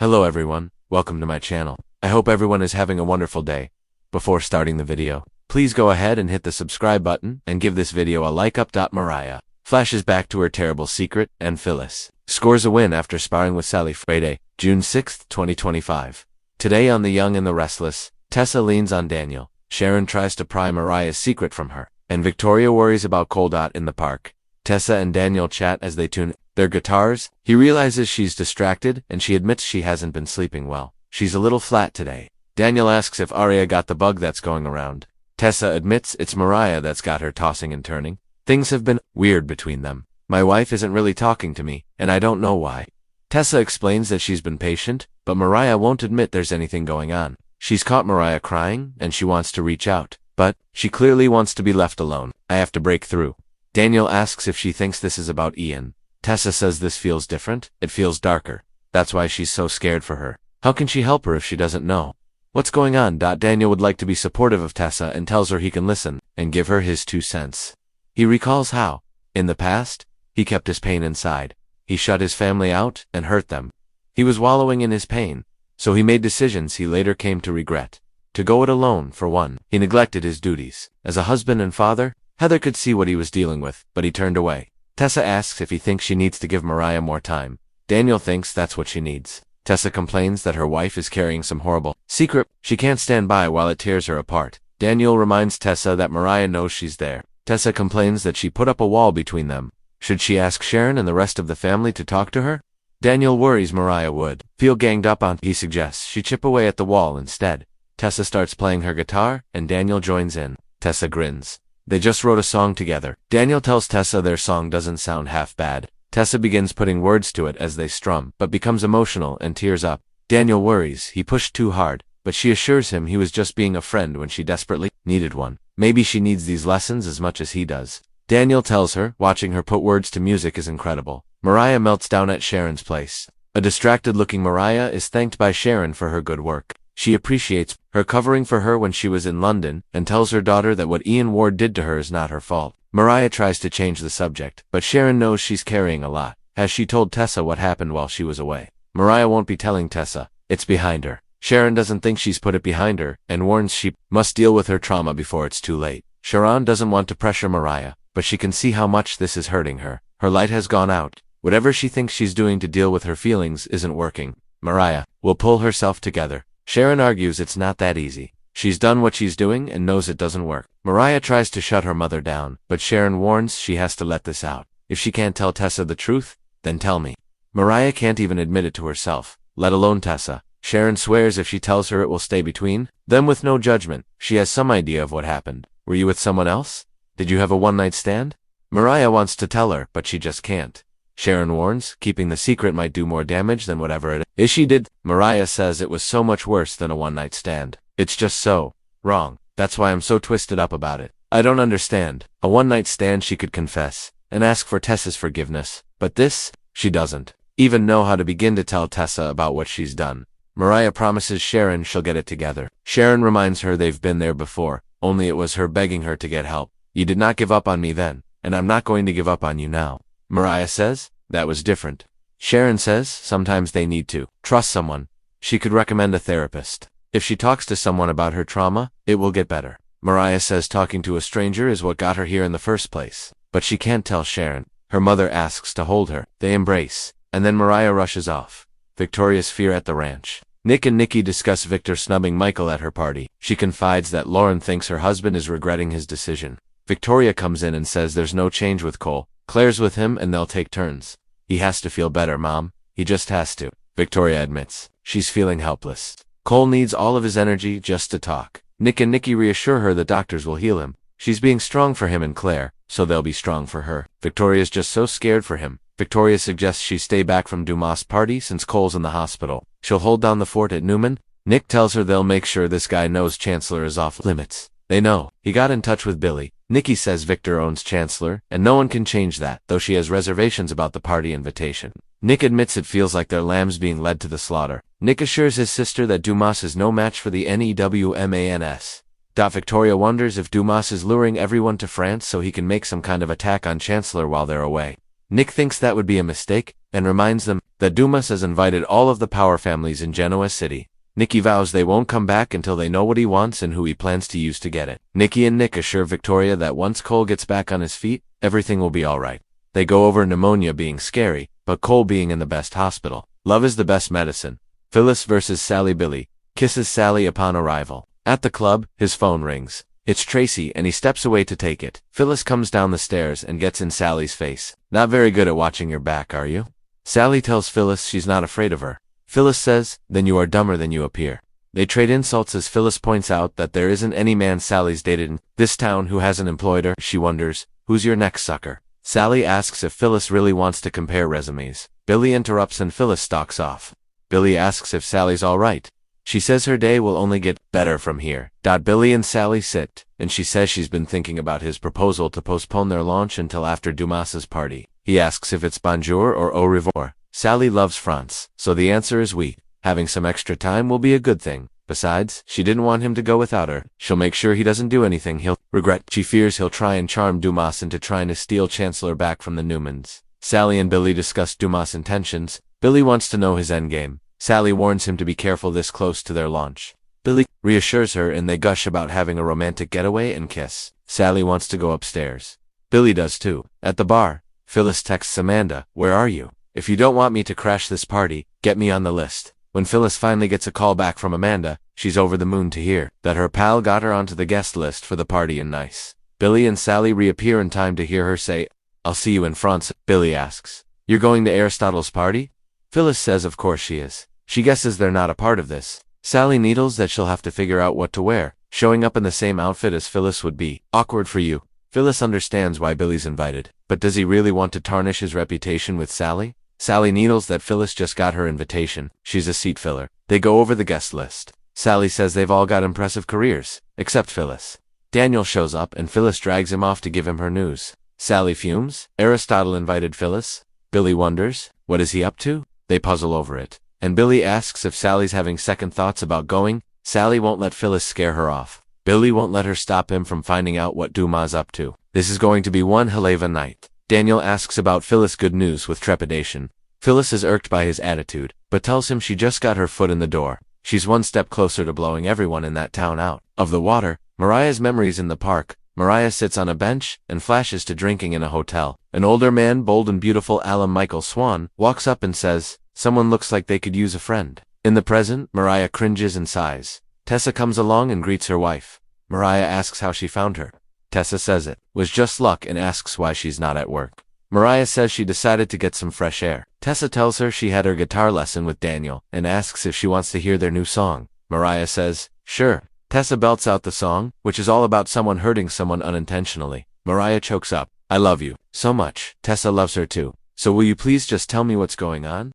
Hello everyone, welcome to my channel. I hope everyone is having a wonderful day. Before starting the video, please go ahead and hit the subscribe button and give this video a like up. Mariah flashes back to her terrible secret, and Phyllis scores a win after sparring with Sally Friday, June 6, 2025. Today on The Young and the Restless, Tessa leans on Daniel, Sharon tries to pry Mariah's secret from her, and Victoria worries about Cole. In the park, Tessa and Daniel chat as they tune their guitars. He realizes she's distracted, and she admits she hasn't been sleeping well. She's a little flat today. Daniel asks if Mariah got the bug that's going around. Tessa admits it's Mariah that's got her tossing and turning. Things have been weird between them. My wife isn't really talking to me, and I don't know why. Tessa explains that she's been patient, but Mariah won't admit there's anything going on. She's caught Mariah crying, and she wants to reach out, but she clearly wants to be left alone. I have to break through. Daniel asks if she thinks this is about Ian. Tessa says this feels different. It feels darker. That's why she's so scared for her. How can she help her if she doesn't know what's going on? Daniel would like to be supportive of Tessa and tells her he can listen and give her his 2 cents. He recalls how, in the past, he kept his pain inside. He shut his family out and hurt them. He was wallowing in his pain, so he made decisions he later came to regret. To go it alone, for one. He neglected his duties. As a husband and father, Heather could see what he was dealing with, but he turned away. Tessa asks if he thinks she needs to give Mariah more time. Daniel thinks that's what she needs. Tessa complains that her wife is carrying some horrible secret she can't stand by while it tears her apart. Daniel reminds Tessa that Mariah knows she's there. Tessa complains that she put up a wall between them. Should she ask Sharon and the rest of the family to talk to her? Daniel worries Mariah would feel ganged up on. He suggests she chip away at the wall instead. Tessa starts playing her guitar, and Daniel joins in. Tessa grins. They just wrote a song together. Daniel tells Tessa their song doesn't sound half bad. Tessa begins putting words to it as they strum, but becomes emotional and tears up. Daniel worries he pushed too hard, but she assures him he was just being a friend when she desperately needed one. Maybe she needs these lessons as much as he does. Daniel tells her watching her put words to music is incredible. Mariah melts down at Sharon's place. A distracted-looking Mariah is thanked by Sharon for her good work. She appreciates her covering for her when she was in London and tells her daughter that what Ian Ward did to her is not her fault. Mariah tries to change the subject, but Sharon knows she's carrying a lot. Has she told Tessa what happened while she was away? Mariah won't be telling Tessa. It's behind her. Sharon doesn't think she's put it behind her and warns she must deal with her trauma before it's too late. Sharon doesn't want to pressure Mariah, but she can see how much this is hurting her. Her light has gone out. Whatever she thinks she's doing to deal with her feelings isn't working. Mariah will pull herself together. Sharon argues it's not that easy. She's done what she's doing and knows it doesn't work. Mariah tries to shut her mother down, but Sharon warns she has to let this out. If she can't tell Tessa the truth, then tell me. Mariah can't even admit it to herself, let alone Tessa. Sharon swears if she tells her it will stay between them with no judgment. She has some idea of what happened. Were you with someone else? Did you have a one-night stand? Mariah wants to tell her, but she just can't. Sharon warns, keeping the secret might do more damage than whatever it is she did. Mariah says it was so much worse than a one-night stand. It's just so wrong. That's why I'm so twisted up about it. I don't understand. A one-night stand she could confess and ask for Tessa's forgiveness, but this, she doesn't even know how to begin to tell Tessa about what she's done. Mariah promises Sharon she'll get it together. Sharon reminds her they've been there before, only it was her begging her to get help. You did not give up on me then, and I'm not going to give up on you now. Mariah says, that was different. Sharon says, sometimes they need to trust someone. She could recommend a therapist. If she talks to someone about her trauma, it will get better. Mariah says talking to a stranger is what got her here in the first place. But she can't tell Sharon. Her mother asks to hold her. They embrace, and then Mariah rushes off. Victoria's fear at the ranch. Nick and Nikki discuss Victor snubbing Michael at her party. She confides that Lauren thinks her husband is regretting his decision. Victoria comes in and says there's no change with Cole. Claire's with him and they'll take turns. He has to feel better, Mom. He just has to. Victoria admits she's feeling helpless. Cole needs all of his energy just to talk. Nick and Nikki reassure her the doctors will heal him. She's being strong for him and Claire, so they'll be strong for her. Victoria's just so scared for him. Victoria suggests she stay back from Dumas' party since Cole's in the hospital. She'll hold down the fort at Newman. Nick tells her they'll make sure this guy knows Chancellor is off limits. They know. He got in touch with Billy. Nikki says Victor owns Chancellor, and no one can change that, though she has reservations about the party invitation. Nick admits it feels like their lambs being led to the slaughter. Nick assures his sister that Dumas is no match for the NEWMANS. Victoria wonders if Dumas is luring everyone to France so he can make some kind of attack on Chancellor while they're away. Nick thinks that would be a mistake, and reminds them that Dumas has invited all of the power families in Genoa City. Nikki vows they won't come back until they know what he wants and who he plans to use to get it. Nikki and Nick assure Victoria that once Cole gets back on his feet, everything will be alright. They go over pneumonia being scary, but Cole being in the best hospital. Love is the best medicine. Phyllis versus Sally. Billy kisses Sally upon arrival. At the club, his phone rings. It's Tracy, and he steps away to take it. Phyllis comes down the stairs and gets in Sally's face. Not very good at watching your back, are you? Sally tells Phyllis she's not afraid of her. Phyllis says, then you are dumber than you appear. They trade insults as Phyllis points out that there isn't any man Sally's dated in this town who hasn't employed her. She wonders, who's your next sucker? Sally asks if Phyllis really wants to compare resumes. Billy interrupts and Phyllis stalks off. Billy asks if Sally's alright. She says her day will only get better from here. Billy and Sally sit, and she says she's been thinking about his proposal to postpone their launch until after Dumas's party. He asks if it's bonjour or au revoir. Sally loves France, so the answer is oui. Having some extra time will be a good thing. Besides, she didn't want him to go without her. She'll make sure he doesn't do anything he'll regret. She fears he'll try and charm Dumas into trying to steal Chancellor back from the Newmans. Sally and Billy discuss Dumas' intentions. Billy wants to know his endgame. Sally warns him to be careful this close to their launch. Billy reassures her and they gush about having a romantic getaway and kiss. Sally wants to go upstairs. Billy does too. At the bar, Phyllis texts Amanda, where are you? If you don't want me to crash this party, get me on the list. When Phyllis finally gets a call back from Amanda, she's over the moon to hear that her pal got her onto the guest list for the party in Nice. Billy and Sally reappear in time to hear her say, I'll see you in France. Billy asks, you're going to Aristotle's party? Phyllis says of course she is. She guesses they're not a part of this. Sally needles that she'll have to figure out what to wear. Showing up in the same outfit as Phyllis would be awkward for you. Phyllis understands why Billy's invited, but does he really want to tarnish his reputation with Sally? Sally needles that Phyllis just got her invitation. She's a seat filler. They go over the guest list. Sally says they've all got impressive careers, except Phyllis. Daniel shows up and Phyllis drags him off to give him her news. Sally fumes. Aristotle invited Phyllis. Billy wonders, what is he up to? They puzzle over it. And Billy asks if Sally's having second thoughts about going. Sally won't let Phyllis scare her off. Billy won't let her stop him from finding out what Dumas up to. This is going to be one hell of a night. Daniel asks about Phyllis' good news with trepidation. Phyllis is irked by his attitude, but tells him she just got her foot in the door. She's one step closer to blowing everyone in that town out of the water. Mariah's memories in the park. Mariah sits on a bench and flashes to drinking in a hotel. An older man, bold and beautiful Alan Michael Swan, walks up and says, someone looks like they could use a friend. In the present, Mariah cringes and sighs. Tessa comes along and greets her wife. Mariah asks how she found her. Tessa says it was just luck and asks why she's not at work. Mariah says she decided to get some fresh air. Tessa tells her she had her guitar lesson with Daniel and asks if she wants to hear their new song. Mariah says, sure. Tessa belts out the song, which is all about someone hurting someone unintentionally. Mariah chokes up. I love you so much. Tessa loves her too. So will you please just tell me what's going on?